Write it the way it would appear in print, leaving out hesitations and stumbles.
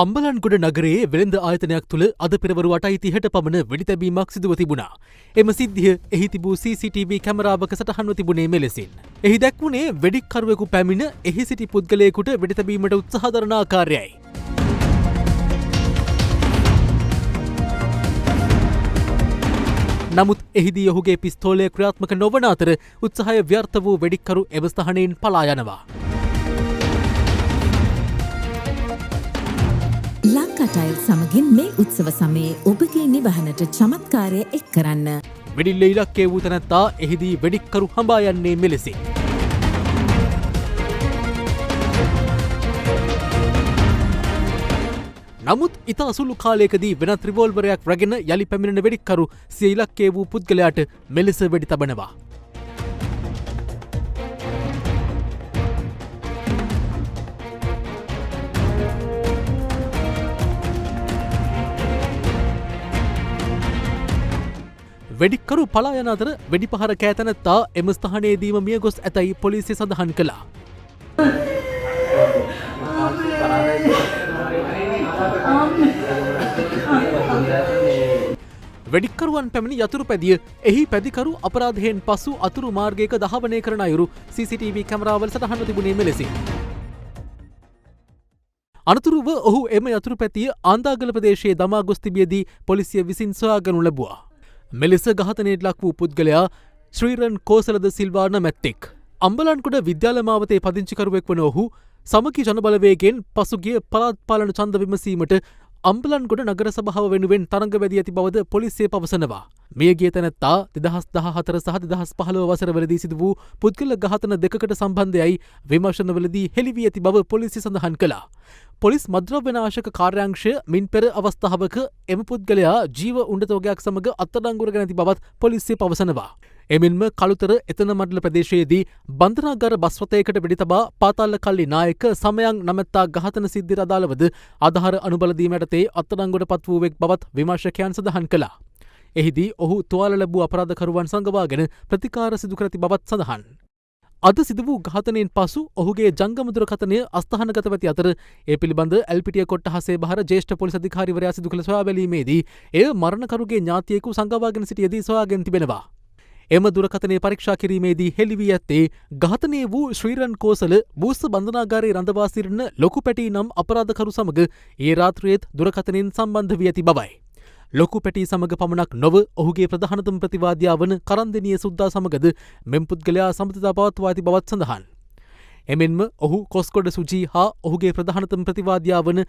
අම්බලන්ගොඩ නගරයේ වෙළඳ ආයතනයක් තුළ අද පෙරවරු 8:30ට පමණ වෙඩි තැබීමක් සිදුව තිබුණා. එම සිද්ධිය එහි තිබූ CCTV කැමරාවක සටහන්ව තිබුණේ මෙලෙසින්. එහි දැක්වුණේ වෙඩික්කරුවෙකු පැමිණ එහි සිටි පුද්ගලයෙකුට වෙඩි තැබීමට උත්සාහ දරන ආකාරයයි. නමුත් එහිදී ඔහුගේ පිස්තෝලය ක්‍රියාත්මක නොවන අතර උත්සාහය ව්‍යර්ථ වූ වෙඩික්කරු එම ස්ථානයෙන් පලා යනවා. ලංකටයිල් සමගින් මේ උත්සව සමයේ ඔබගේ නිවහනට චමත්කාරය එක් කරන්න. වෙඩිල්ල ඉලක්කය වූ තැනැත්තා එහිදී වෙඩික්කරු හඹා යන්නේ මෙලෙසින්. නමුත් ඉතා සුළු කාලයකදී වෙනත් රිවෝල්වරයක් රැගෙන යළි පැමිණෙන වෙඩික්කරු සිය ඉලක්කය වූ පුද්ගලයාට මෙලෙස වෙඩි තබනවා. වෙඩික්කරු පලා යන අතර වෙඩි පහර කෑ තැනැත්තා එම ස්ථානයේදීම මිය ගොස් ඇතැයි පොලිසිය සඳහන් කළා. වෙඩික්කරුවන් පැමිණි යතුරු පැදිය එහි පැදිකරු අපරාධයෙන් පසු අතුරු මාර්ගයක දහවනය කරන අයුරු CCTV කැමරාවල සටහන්ව තිබුණේ මෙලෙසින්. අනතුරුව ඔහු එම යතුරු පැතිය ආන්දාගල ප්‍රදේශයේ දමා ගොස් තිබියදී පොලිසිය විසින් සොයාගනු ලැබුවා. මෙලෙස ඝාතනයට ලක් වූ පුද්ගලයා ශ්‍රීරන් කෝසලද සිල්වා නැමැත්තෙක්. අම්බලන්ගොඩ විද්‍යාල මාවතේ පදිංචිකරුවෙක් වන ඔහු සමගි ජනබලවේගෙන් පසුගිය පළාත් පාලන ඡන්ද විමසීමට අම්බලන්ගොඩ නගර සභාව වෙනුවෙන් තරඟ වැදී ඇති බවද පොලිසිය පවසනවා. මියගිය තැනැත්තා 2014 සහ 2015 වසරවලදී සිදු වූ පුද්ගල ඝාතන දෙකකට සම්බන්ධයයි විමර්ශනවලදී හෙළි වී ඇති බව පොලිසිය සඳහන් කළා. පොලිස් මද්‍රව්‍ය නාශක කාර්යාංශය මින් පෙර අවස්ථාවක එම පුද්ගලයා ජීව උණ්ඩතෝගයක් සමග අත්අඩංගුවකට නැති බවත් පොලිසිය පවසනවා. එමෙන්ම කළුතර එතන මඩල ප්‍රදේශයේදී බන්ධනාගාර බස් රථයකට වෙඩි තබා පාතාල කල්ලි නායක සමයන් නමැත්තා ඝාතන සිද්ධියට අදාළවද ආධාර අනුබල දීම යටතේ අත්අඩංගුවට පත් වූවෙක් බවත් විමර්ශකයන් සඳහන් කළා. එහිදී ඔහු තුවාල ලැබූ අපරාධකරුවන් සංගවාගෙන ප්‍රතිකාර සිදු කර ඇති බවත් සඳහන්. අද සිදු වූ ඝාතනයෙන් පසු ඔහුගේ ජංගම දුරකථනය අස්ථානගත ඇති අතර ඒ පිළිබඳ ඇල්පිටිය කොට්ටහසේ බහර ජ්‍යෙෂ්ඨ පොලිස් අධිකාරිවරයා සිදු කළ සොයා බැලීමේදී එය මරණකරුගේ ඥාතියෙකු සංගවාගෙන සිටියදී සොයාගෙන තිබෙනවා. එම දුරකථනය පරීක්ෂා කිරීමේදී හෙළි වී ඇත්තේ ඝාතනය වූ ශ්‍රීරන් කෝසල බූස්ස බන්ධනාගාරයේ රඳවා සිටින ලොකු පැටි නම් අපරාධකරු සමග ඒ රාත්‍රියේත් දුරකථනයෙන් සම්බන්ධ වී ඇති බවයි. ලොකු පැටි සමග පමණක් නොව ඔහුගේ ප්‍රධානතම ප්‍රතිවාදියා වන කරන්දෙනිය සුද්දා සමගද මෙම් පුද්ගලයා සමථතා පවත්වා ඇති බවත් සඳහන්. එමෙන්ම ඔහු කොස්කොඩ සුජී හා ඔහුගේ ප්‍රධානතම ප්‍රතිවාදියා වන